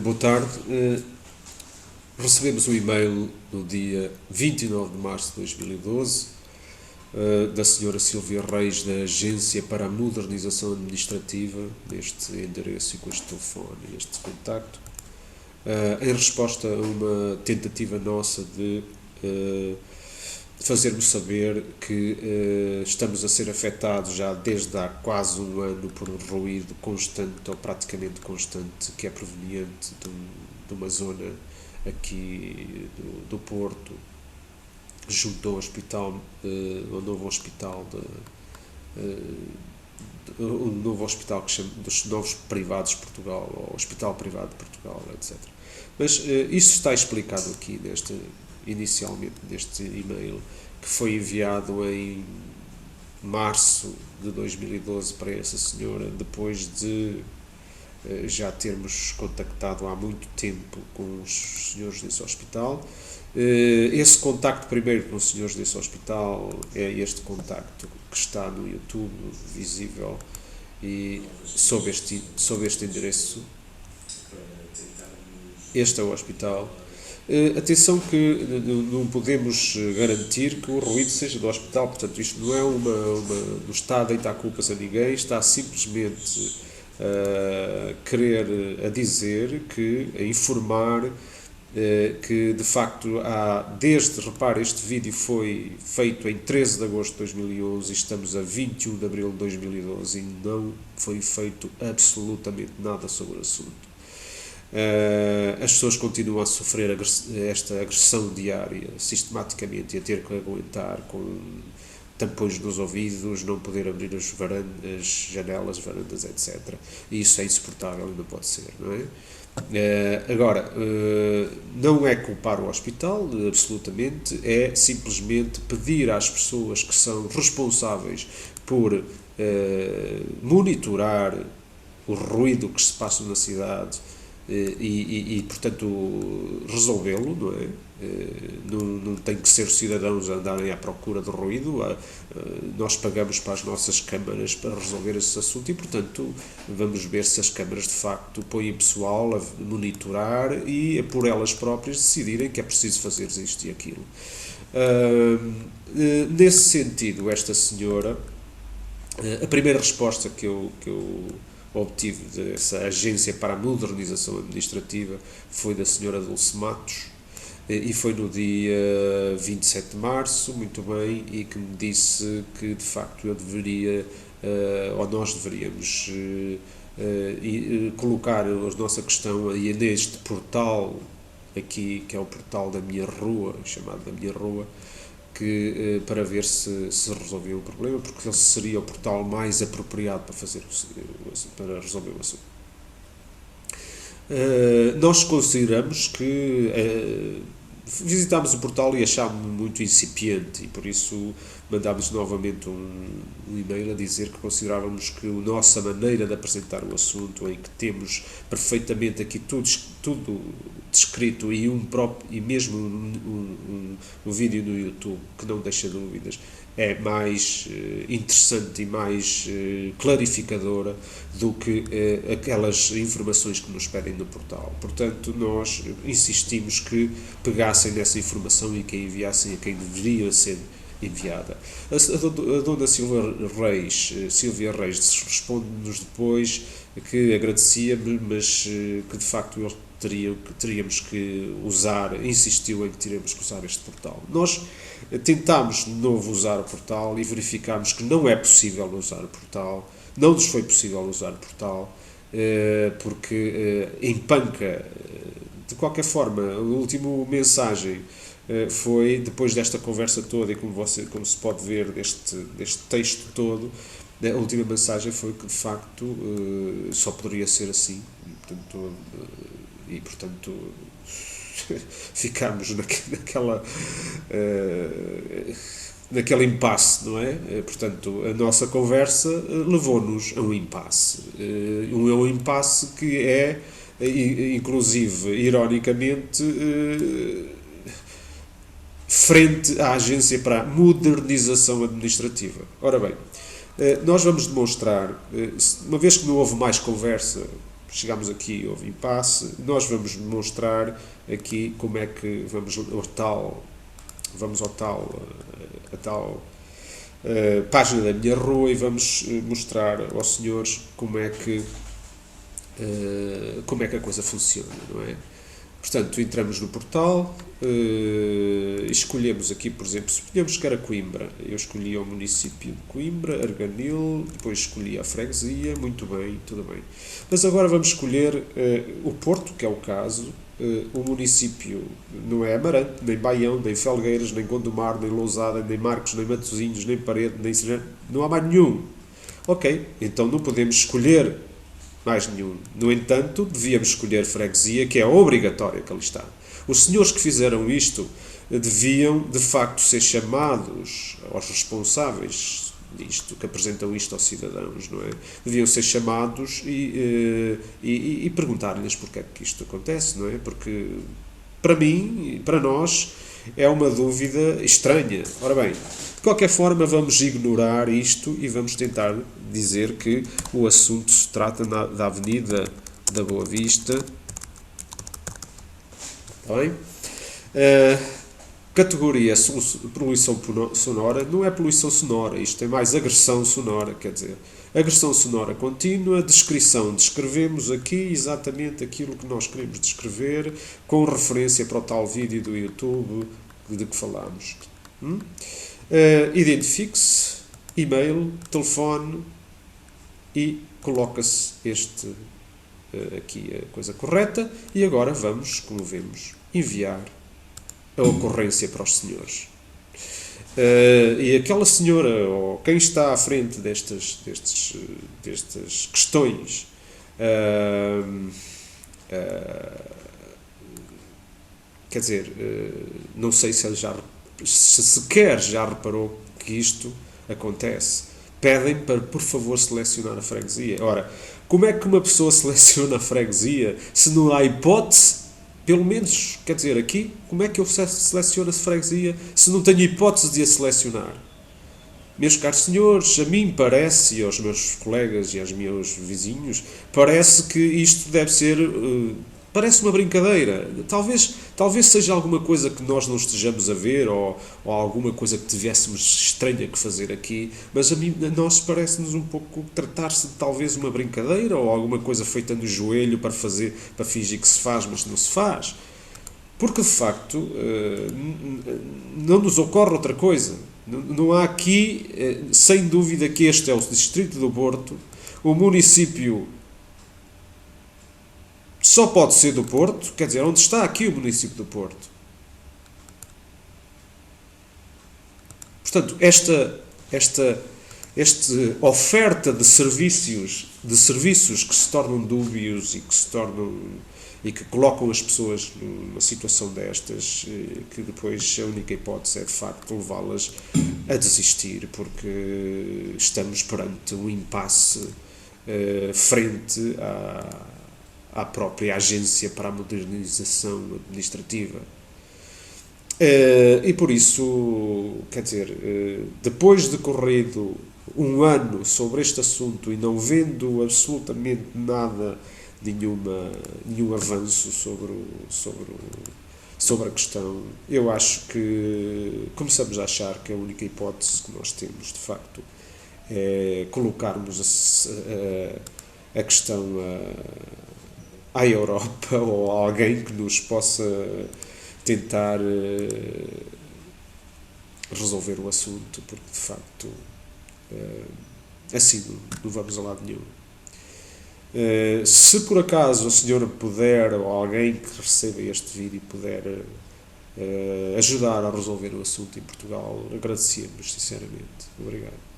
Boa tarde. Recebemos um e-mail no dia 29 de março de 2012 da senhora Silvia Reis, da Agência para a Modernização Administrativa, neste endereço e com este telefone e este contacto, em resposta a uma tentativa nossa de fazer-nos saber que estamos a ser afetados já desde há quase um ano por um ruído constante ou praticamente constante que é proveniente de uma zona aqui do Porto, junto ao hospital, ao novo hospital o novo hospital que chama dos novos privados de Portugal, ou Hospital Privado de Portugal, etc. Mas isso está explicado aqui inicialmente neste e-mail, que foi enviado em março de 2012 para essa senhora, depois de já termos contactado há muito tempo com os senhores desse hospital. Esse contacto primeiro com os senhores desse hospital é este contacto que está no YouTube, visível, e sob este endereço. Este é o hospital. Atenção que não podemos garantir que o ruído seja do hospital, portanto isto não é não está a deitar culpas a ninguém, está simplesmente a dizer a informar que de facto repare, este vídeo foi feito em 13 de agosto de 2011 e estamos a 21 de abril de 2012 e não foi feito absolutamente nada sobre o assunto. As pessoas continuam a sofrer esta agressão diária, sistematicamente, e a ter que aguentar com tampões nos ouvidos, não poder abrir as janelas, varandas, etc. E isso é insuportável e não pode ser, não é? Agora, não é culpar o hospital, absolutamente, é simplesmente pedir às pessoas que são responsáveis por monitorar o ruído que se passa na cidade portanto, resolvê-lo, não é? Não tem que ser os cidadãos a andarem à procura de ruído. Nós pagamos para as nossas câmaras para resolver esse assunto e, portanto, vamos ver se as câmaras de facto põem pessoal a monitorar e por elas próprias decidirem que é preciso fazer isto e aquilo. Nesse sentido, esta senhora, a primeira resposta que eu obtive dessa Agência para a Modernização Administrativa foi da senhora Dulce Matos, e foi no dia 27 de março, muito bem, e que me disse que de facto eu deveria, ou nós deveríamos colocar a nossa questão aí neste portal aqui, que é o portal da minha rua, chamado da minha rua, para ver se resolvia o problema, porque ele seria o portal mais apropriado para resolver o assunto. Nós consideramos que visitámos o portal e achámos muito incipiente e por isso mandámos novamente um e-mail a dizer que considerávamos que a nossa maneira de apresentar o assunto, em que temos perfeitamente aqui tudo descrito e mesmo um vídeo no YouTube que não deixa dúvidas, é mais interessante e mais clarificadora do que aquelas informações que nos pedem no portal. Portanto, nós insistimos que pegassem nessa informação e que a enviassem a quem deveria ser enviada. A dona Silvia Reis responde-nos depois que agradecia, mas que de facto teríamos que insistiu em que teríamos que usar este portal. Nós tentámos de novo usar o portal e verificámos que não é possível usar o portal, não nos foi possível usar o portal, porque empanca. De qualquer forma, a última mensagem foi, depois desta conversa toda e como se pode ver deste texto todo, a última mensagem foi que de facto só poderia ser assim e portanto ficámos naquele impasse, não é? Portanto, a nossa conversa levou-nos a um impasse. Um impasse que é, inclusive, ironicamente, frente à Agência para a Modernização Administrativa. Ora bem, nós vamos demonstrar, uma vez que não houve mais conversa, chegamos aqui, houve impasse, nós vamos mostrar aqui como é que vamos a tal página da minha rua e vamos mostrar aos senhores como é que a coisa funciona, não é? Portanto, entramos no portal, escolhemos aqui, por exemplo, escolhemos que era Coimbra, eu escolhi o município de Coimbra, Arganil, depois escolhi a freguesia, muito bem, tudo bem. Mas agora vamos escolher o Porto, que é o caso, o município não é Amarante, nem Baião, nem Felgueiras, nem Gondomar, nem Lousada, nem Marcos, nem Matosinhos, nem Parede, nem Serrano, não há mais nenhum. Ok, então não podemos escolher mais nenhum. No entanto, devíamos escolher freguesia, que é obrigatória que ali está. Os senhores que fizeram isto deviam, de facto, ser chamados aos responsáveis disto, que apresentam isto aos cidadãos, não é? Deviam ser chamados e perguntar-lhes porque é que isto acontece, não é? Porque, para mim, para nós, é uma dúvida estranha. Ora bem, de qualquer forma, vamos ignorar isto e vamos tentar dizer que o assunto se trata da Avenida da Boa Vista. Está bem? Categoria poluição sonora, não é poluição sonora, isto é mais agressão sonora, quer dizer, agressão sonora contínua, descrição, descrevemos aqui exatamente aquilo que nós queremos descrever, com referência para o tal vídeo do YouTube de que falámos. Identifique-se, e-mail, telefone e coloca-se aqui a coisa correta e agora vamos, como vemos, enviar a ocorrência para os senhores. E aquela senhora, ou quem está à frente destas questões, quer dizer, não sei se ele se sequer já reparou que isto acontece. Pedem para, por favor, selecionar a freguesia. Ora, como é que uma pessoa seleciona a freguesia se não há hipótese? Pelo menos, quer dizer, aqui, como é que eu seleciono a freguesia se não tenho hipótese de a selecionar? Meus caros senhores, a mim parece, e aos meus colegas e aos meus vizinhos, parece que isto deve ser... parece uma brincadeira. Talvez seja alguma coisa que nós não estejamos a ver ou alguma coisa que tivéssemos estranha que fazer aqui, mas a nós parece-nos um pouco tratar-se de talvez uma brincadeira ou alguma coisa feita no joelho para fingir que se faz, mas não se faz. Porque, de facto, não nos ocorre outra coisa. Não há aqui, sem dúvida, que este é o Distrito do Porto, o município só pode ser do Porto, quer dizer, onde está aqui o município do Porto. Portanto, esta oferta de serviços que se tornam dúbios e que colocam as pessoas numa situação destas, que depois a única hipótese é de facto levá-las a desistir, porque estamos perante um impasse frente à própria Agência para a Modernização Administrativa. E por isso, quer dizer, depois de corrido um ano sobre este assunto e não vendo absolutamente nada, nenhum avanço sobre a questão, eu acho que começamos a achar que a única hipótese que nós temos, de facto, é colocarmos a questão à Europa ou a alguém que nos possa tentar resolver o assunto, porque de facto assim não vamos a lado nenhum. Se por acaso a senhora puder, ou alguém que receba este vídeo puder ajudar a resolver o assunto em Portugal, agradecemos sinceramente. Obrigado.